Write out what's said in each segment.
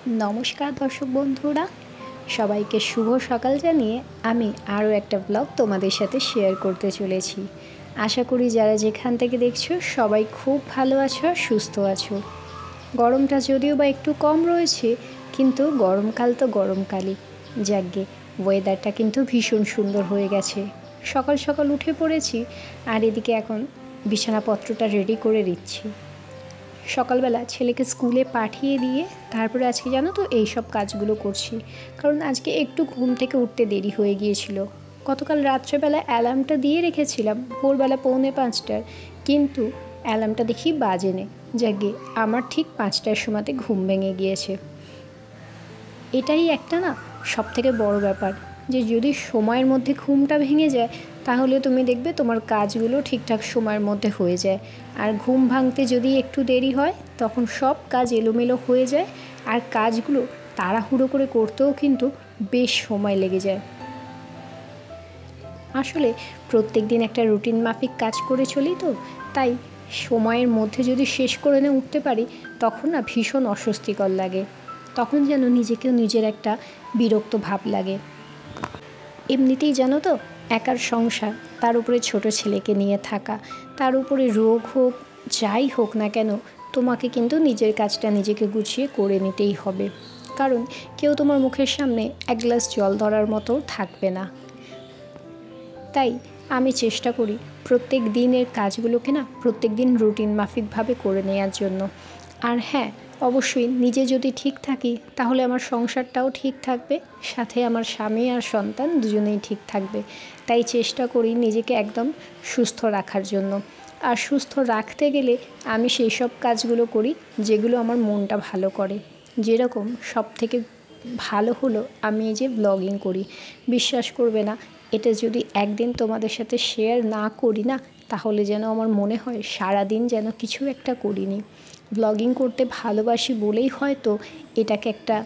নমস্কার দর্শক বন্ধুরা, সবাইকে শুভ সকাল জানিয়ে আমি আরও একটা ব্লগ তোমাদের সাথে শেয়ার করতে চলেছি। আশা করি যারা যেখান থেকে দেখছো সবাই খুব ভালো আছো, সুস্থ আছো। গরমটা যদিও বা একটু কম রয়েছে, কিন্তু গরমকাল তো গরমকালই। যাকগে, ওয়েদারটা কিন্তু ভীষণ সুন্দর হয়ে গেছে। সকাল সকাল উঠে পড়েছি আর এদিকে এখন বিছানাপত্রটা রেডি করে দিচ্ছি। সকালবেলা ছেলেকে স্কুলে পাঠিয়ে দিয়ে তারপরে আজকে জানো তো এইসব কাজগুলো করছি, কারণ আজকে একটু ঘুম থেকে উঠতে দেরি হয়ে গিয়েছিল। গতকাল রাত্রেবেলা অ্যালার্মটা দিয়ে রেখেছিলাম ভোরবেলা 4:45, কিন্তু অ্যালার্মটা দেখি বাজেনি। যাকে আমার ঠিক 5টার সময়তে ঘুম ভেঙে গিয়েছে। এটাই একটা না সবথেকে বড় ব্যাপার, যে যদি সময়ের মধ্যে ঘুমটা ভেঙে যায় তাহলে তুমি দেখবে তোমার কাজগুলো ঠিকঠাক সময়ের মধ্যে হয়ে যায়। আর ঘুম ভাঙতে যদি একটু দেরি হয় তখন সব কাজ এলোমেলো হয়ে যায়, আর কাজগুলো তাড়াহুড়ো করে করতেও কিন্তু বেশ সময় লেগে যায়। আসলে প্রত্যেক দিন একটা রুটিন মাফিক কাজ করে চলি, তো তাই সময়ের মধ্যে যদি শেষ করে না উঠতে পারি তখন না ভীষণ অস্বস্তিকর লাগে। তখন যেন নিজেকেও নিজের একটা বিরক্ত ভাব লাগে। এমনিতেই জানো তো, একার সংসার, তার উপরে ছোট ছেলেকে নিয়ে থাকা, তার উপরে রোগ হোক যাই হোক না কেন, তোমাকে কিন্তু নিজের কাজটা নিজেকে গুছিয়ে করে নিতেই হবে। কারণ কেউ তোমার মুখের সামনে এক গ্লাস জল ধরার মতো থাকবে না। তাই আমি চেষ্টা করি প্রত্যেক দিনের কাজগুলোকে না প্রত্যেক দিন রুটিন মাফিকভাবে করে নেওয়ার জন্য। আর হ্যাঁ, অবশ্যই নিজে যদি ঠিক থাকি তাহলে আমার সংসারটাও ঠিক থাকবে, সাথে আমার স্বামী আর সন্তান দুজনেই ঠিক থাকবে। তাই চেষ্টা করি নিজেকে একদম সুস্থ রাখার জন্য। আর সুস্থ রাখতে গেলে আমি সেই সব কাজগুলো করি যেগুলো আমার মনটা ভালো করে। যেরকম সবথেকে ভালো হলো আমি এই যে ব্লগিং করি। বিশ্বাস করবে না, এটা যদি একদিন তোমাদের সাথে শেয়ার না করি না তাহলে যেন আমার মনে হয় সারাদিন যেন কিছু একটা করিনি। ব্লগিং করতে ভালোবাসি বলেই হয়তো এটাকে একটা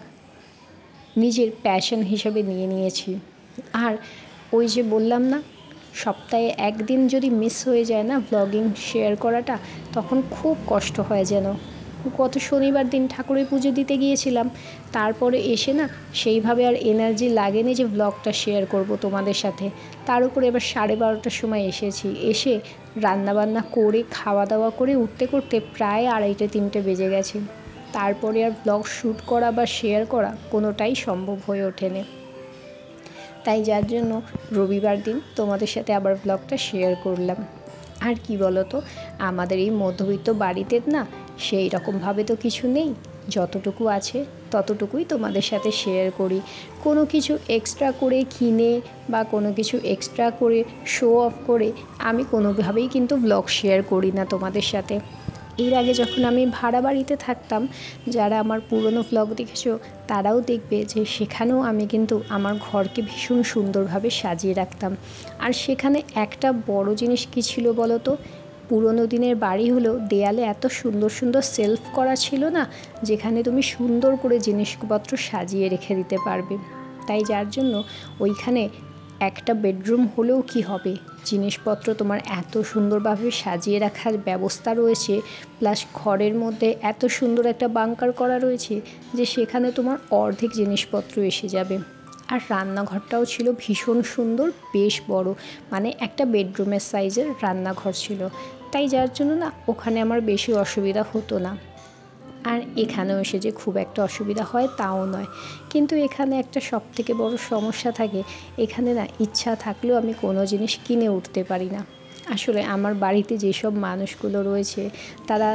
নিজের প্যাশন হিসেবে নিয়ে নিয়েছি। আর ওই যে বললাম না, সপ্তাহে একদিন যদি মিস হয়ে যায় না ব্লগিং শেয়ার করাটা, তখন খুব কষ্ট হয় যেন। গত শনিবার দিন ঠাকুরের পুজো দিতে গিয়েছিলাম, তারপরে এসে না সেইভাবে আর এনার্জি লাগেনি যে ব্লগটা শেয়ার করব তোমাদের সাথে। তার উপরে এবার 12:30টার সময় এসেছি, এসে রান্নাবান্না করে খাওয়া দাওয়া করে উঠতে করতে প্রায় 2:30-3টে বেজে গেছে। তারপরে আর ব্লগ শ্যুট করা বা শেয়ার করা কোনোটাই সম্ভব হয়ে ওঠেনি। তাই যার জন্য রবিবার দিন তোমাদের সাথে আবার ব্লগটা শেয়ার করলাম। আর কি বলো তো, আমাদের এই মধ্যবিত্ত বাড়িতে না সেই রকমভাবে তো কিছু নেই, যতটুকু আছে ততটুকুই তোমাদের সাথে শেয়ার করি। কোনো কিছু এক্সট্রা করে কিনে বা কোনো কিছু এক্সট্রা করে শো অফ করে আমি কোনোভাবেই কিন্তু ব্লগ শেয়ার করি না তোমাদের সাথে। এর আগে যখন আমি ভাড়া বাড়িতে থাকতাম, যারা আমার পুরনো ব্লগ দেখেছো তারাও দেখবে যে সেখানেও আমি কিন্তু আমার ঘরকে ভীষণ সুন্দরভাবে সাজিয়ে রাখতাম। আর সেখানে একটা বড় জিনিস কী ছিল বলো তো, পুরনো দিনের বাড়ি হলেও দেয়ালে এত সুন্দর সুন্দর সেলফ করা ছিল না, যেখানে তুমি সুন্দর করে জিনিসপত্র সাজিয়ে রেখে দিতে পারবে। তাই যার জন্য ওইখানে একটা বেডরুম হলেও কি হবে, জিনিসপত্র তোমার এত সুন্দরভাবে সাজিয়ে রাখার ব্যবস্থা রয়েছে, প্লাস ঘরের মধ্যে এত সুন্দর একটা বাংকার করা রয়েছে যে সেখানে তোমার অর্ধেক জিনিসপত্র এসে যাবে। আর রান্নাঘরটাও ছিল ভীষণ সুন্দর, বেশ বড়, মানে একটা বেডরুমের সাইজের রান্নাঘর ছিল। তাই যার জন্য না ওখানে আমার বেশি অসুবিধা হতো না। আর এখানেও এসে যে খুব একটা অসুবিধা হয় তাও নয়, কিন্তু এখানে একটা সবথেকে বড় সমস্যা থাকে, এখানে না ইচ্ছা থাকলেও আমি কোনো জিনিস কিনে উঠতে পারি না। আসলে আমার বাড়িতে যেসব মানুষগুলো রয়েছে তারা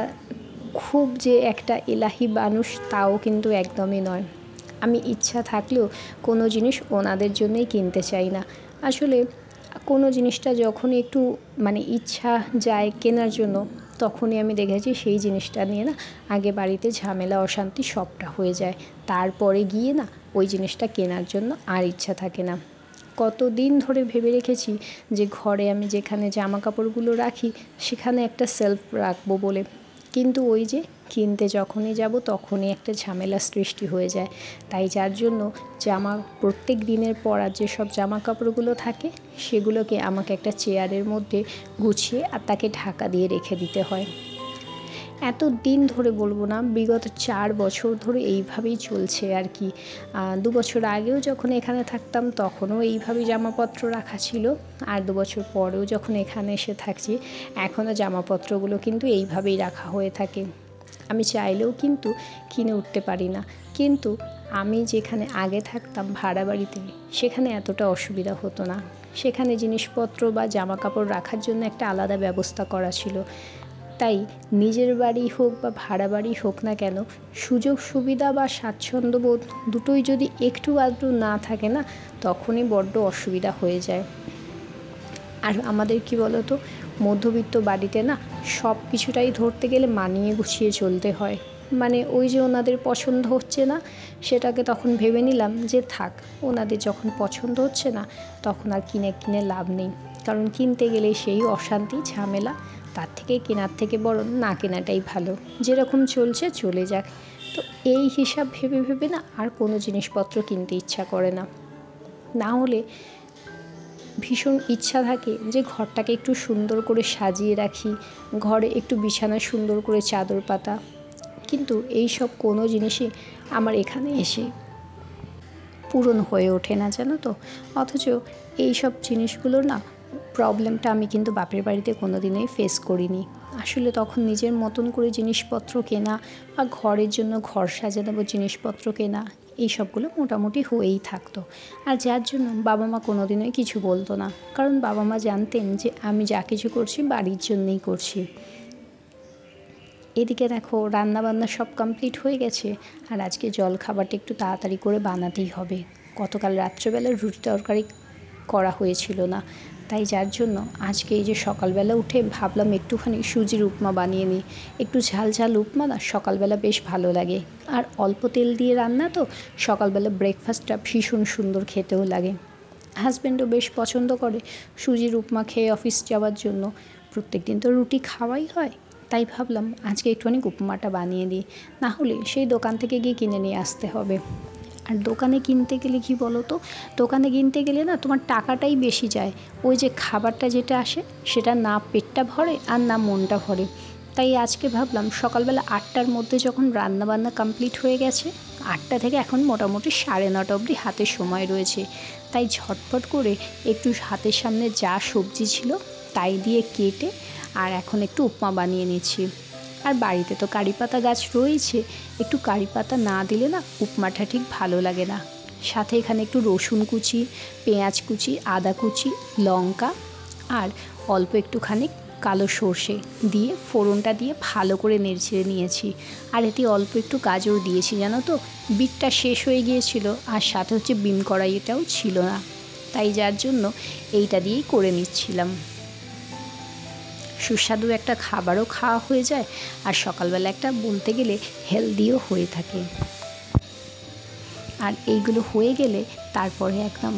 খুব যে একটা এলাহি মানুষ তাও কিন্তু একদমই নয়। আমি ইচ্ছা থাকলেও কোনো জিনিস ওনাদের জন্যই কিনতে চাই না। আসলে কোনো জিনিসটা যখনই একটু মানে ইচ্ছা যায় কেনার জন্য, তখনই আমি দেখেছি সেই জিনিসটা নিয়ে না আগে বাড়িতে ঝামেলা অশান্তি সবটা হয়ে যায়, তারপরে গিয়ে না ওই জিনিসটা কেনার জন্য আর ইচ্ছা থাকে না। কতদিন ধরে ভেবে রেখেছি যে ঘরে আমি যেখানে জামা কাপড়গুলো রাখি সেখানে একটা সেলফ রাখবো বলে, কিন্তু ওই যে কিনতে যখনই যাব তখনই একটা ঝামেলা সৃষ্টি হয়ে যায়। তাই যার জন্য প্রত্যেক দিনের পরার যেসব জামা কাপড়গুলো থাকে সেগুলোকে আমাকে একটা চেয়ারের মধ্যে গুছিয়ে আর তাকে ঢাকা দিয়ে রেখে দিতে হয়। এত দিন ধরে বলবো না, বিগত 4 বছর ধরে এইভাবেই চলছে আর কি। 2 বছর আগেও যখন এখানে থাকতাম তখনও এইভাবেই জামাপত্র রাখা ছিল, আর 2 বছর পরেও যখন এখানে এসে থাকছি এখনও জামাপত্রগুলো কিন্তু এইভাবেই রাখা হয়ে থাকে। আমি চাইলেও কিন্তু কিনে উঠতে পারি না। কিন্তু আমি যেখানে আগে থাকতাম ভাড়া বাড়িতে, সেখানে এতটা অসুবিধা হতো না। সেখানে জিনিসপত্র বা জামা কাপড় রাখার জন্য একটা আলাদা ব্যবস্থা করা ছিল। তাই নিজের বাড়ি হোক বা ভাড়া বাড়ি হোক না কেন, সুযোগ সুবিধা বা স্বাচ্ছন্দ্যবোধ দুটোই যদি একটু আধটু না থাকে না, তখনই বড্ড অসুবিধা হয়ে যায়। আর আমাদের কি বলতো, মধ্যবিত্ত বাড়িতে না সব কিছুটাই ধরতে গেলে মানিয়ে গুছিয়ে চলতে হয়। মানে ওই যে ওনাদের পছন্দ হচ্ছে না, সেটাকে তখন ভেবে নিলাম যে থাক, ওনাদের যখন পছন্দ হচ্ছে না তখন আর কিনে লাভ নেই, কারণ কিনতে গেলে সেই অশান্তি ঝামেলা, তার থেকে কেনার থেকে বরং না কেনাটাই ভালো, যেরকম চলছে চলে যাক। তো এই হিসাব ভেবে ভেবে না আর কোনো জিনিসপত্র কিনতে ইচ্ছা করে না। না হলে ভীষণ ইচ্ছা থাকে যে ঘরটাকে একটু সুন্দর করে সাজিয়ে রাখি, ঘরে একটু বিছানা সুন্দর করে চাদর পাতা, কিন্তু এই সব কোনো জিনিসই আমার এখানে এসে পূরণ হয়ে ওঠে না, জানো তো। অথচ এই সব জিনিসগুলোর না প্রবলেমটা আমি কিন্তু বাপের বাড়িতে কোনো দিনই ফেস করিনি। আসলে তখন নিজের মতন করে জিনিসপত্র কেনা বা ঘরের জন্য ঘর সাজানো জিনিসপত্র কেনা, এই সবগুলো মোটামুটি হয়েই থাকতো। আর যার জন্য বাবা মা কোনো দিনই কিছু বলতো না, কারণ বাবা মা জানতেন যে আমি যা কিছু করছি বাড়ির জন্যই করছি। এদিকে দেখো রান্নাবান্না সব কমপ্লিট হয়ে গেছে, আর আজকে জল খাবারটা একটু তাড়াতাড়ি করে বানাতেই হবে। গতকাল রাত্রেবেলা রুটি তরকারি করা হয়েছিল না, তাই যার জন্য আজকে এই যে সকালবেলা উঠে ভাবলাম একটুখানি সুজির উপমা বানিয়ে নিই। একটু ঝাল ঝাল উপমা না সকালবেলা বেশ ভালো লাগে, আর অল্প তেল দিয়ে রান্না তো সকালবেলা ব্রেকফাস্টটা ভীষণ সুন্দর খেতেও লাগে। হাজব্যান্ডও বেশ পছন্দ করে সুজির উপমা খেয়ে অফিস যাওয়ার জন্য। প্রত্যেক দিন তো রুটি খাওয়াই হয়, তাই ভাবলাম আজকে একটুখানি উপমাটা বানিয়ে দিই, না হলে সেই দোকান থেকে গিয়ে কিনে নিয়ে আসতে হবে। আর দোকানে কিনতে গেলে কি বলো তো, দোকানে কিনতে গেলে না তোমার টাকাটাই বেশি যায়, ওই যে খাবারটা যেটা আসে সেটা না পেটটা ভরে আর না মনটা ভরে। তাই আজকে ভাবলাম সকালবেলা 8টার মধ্যে যখন রান্নাবান্না কমপ্লিট হয়ে গেছে, 8টা থেকে এখন মোটামুটি 9:30 অবধি হাতে সময় রয়েছে, তাই ঝটপট করে একটু হাতের সামনে যা সবজি ছিল তাই দিয়ে কেটে আর এখন একটু উপমা বানিয়ে নিচ্ছি। আর বাড়িতে তো কারি পাতা গাছ রয়েছে, একটু কারি পাতা না দিলে না উপমাটা ঠিক ভালো লাগে না। সাথে এখানে একটু রসুন কুচি, পেঁয়াজ কুচি, আদা কুচি, লঙ্কা আর অল্প একটুখানি কালো সর্ষে দিয়ে ফোড়নটা দিয়ে ভালো করে নেড়ে নিয়েছি। আর এতে অল্প একটু গাজর দিয়েছি, জানো তো, বিটটা শেষ হয়ে গিয়েছিল, আর সাথে হচ্ছে বিন কড়াইটাও ছিল না, তাই যার জন্য এইটা দিয়েই করে নিচ্ছিলাম। সুস্বাদু একটা খাবারও খাওয়া হয়ে যায়, আর সকালবেলা একটা বলতে গেলে হেলদিও হয়ে থাকে। আর এইগুলো হয়ে গেলে তারপরে একদম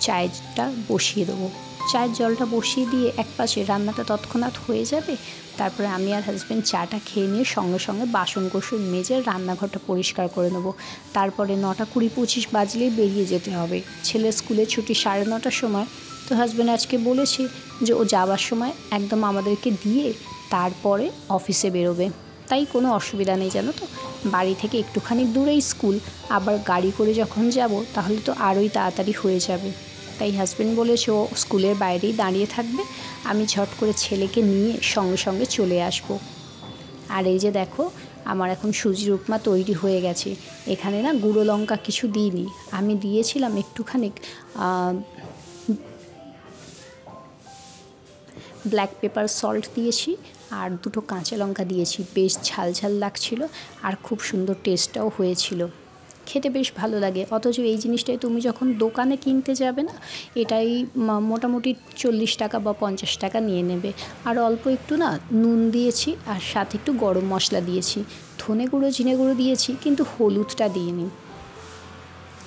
চায়েরটা বসিয়ে দেবো। চায়ের জলটা বসিয়ে দিয়ে একপাশে রান্নাটা তৎক্ষণাৎ হয়ে যাবে, তারপরে আমি আর হাজব্যান্ড চাটা খেয়ে নিয়ে সঙ্গে সঙ্গে বাসন কোসন মেজে রান্নাঘরটা পরিষ্কার করে নেবো। তারপরে 9টা 20-25 বাজলেই বেরিয়ে যেতে হবে। ছেলের স্কুলে ছুটি 9:30টার সময়, তো হাজব্যান্ড আজকে বলেছে যে ও যাওয়ার সময় একদম আমাদেরকে দিয়ে তারপরে অফিসে বেরোবে। তাই কোনো অসুবিধা নেই, জানো তো, বাড়ি থেকে একটুখানি দূরেই স্কুল, আবার গাড়ি করে যখন যাব তাহলে তো আরোই তাড়াতাড়ি হয়ে যাবে। তাই হাজব্যান্ড বলেছে ও স্কুলের বাইরেই দাঁড়িয়ে থাকবে, আমি ঝট করে ছেলেকে নিয়ে সঙ্গে সঙ্গে চলে আসব। আর এই যে দেখো আমার এখন সুজির উপমা তৈরি হয়ে গেছে। এখানে না গুঁড়ো লঙ্কা কিছু দিইনি, আমি দিয়েছিলাম একটুখানি ব্ল্যাক পেপার সল্ট দিয়েছি, আর 2টো কাঁচা লঙ্কা দিয়েছি, বেশ ঝাল ঝাল লাগছিল আর খুব সুন্দর টেস্টটাও হয়েছিল, খেতে বেশ ভালো লাগে। অথচ এই জিনিসটাই তুমি যখন দোকানে কিনতে যাবে না, এটাই মোটামুটি 40 টাকা বা 50 টাকা নিয়ে নেবে। আর অল্প একটু না নুন দিয়েছি, আর সাথে একটু গরম মশলা দিয়েছি, ধনে গুঁড়ো জিরে গুঁড়ো দিয়েছি, কিন্তু হলুদটা দিইনি।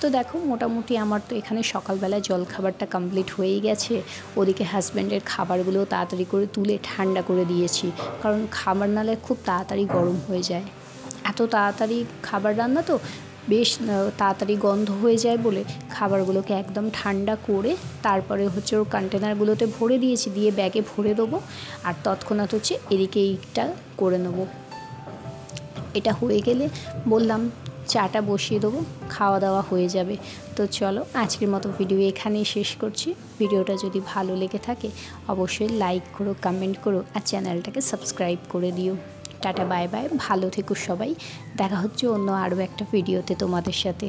তো দেখো মোটামুটি আমার তো এখানে সকালবেলায় জলখাবারটা কমপ্লিট হয়েই গেছে। ওদিকে হাজব্যান্ডের খাবারগুলোও তাড়াতাড়ি করে তুলে ঠান্ডা করে দিয়েছি, কারণ খাবার নালে খুব তাড়াতাড়ি গরম হয়ে যায়। এত তাড়াতাড়ি খাবার রান্না তো বেশ তাড়াতাড়ি গন্ধ হয়ে যায় বলে খাবারগুলোকে একদম ঠান্ডা করে তারপরে হচ্ছে ওর কন্টেনারগুলোতে ভরে দিয়েছি, দিয়ে ব্যাগে ভরে দেবো। আর তৎক্ষণাৎ হচ্ছে এদিকে এইটা করে নেবো। এটা হয়ে গেলে বললাম চাটা বসিয়ে দেবো, খাওয়া দাওয়া হয়ে যাবে। তো চলো আজকের মতো ভিডিও এখানেই শেষ করছি। ভিডিওটা যদি ভালো লেগে থাকে অবশ্যই লাইক করো, কমেন্ট করো আর চ্যানেলটাকে সাবস্ক্রাইব করে দিও। টাটা বাই বাই, ভালো থেকো সবাই। দেখা হচ্ছে অন্য আরও একটা ভিডিওতে তোমাদের সাথে।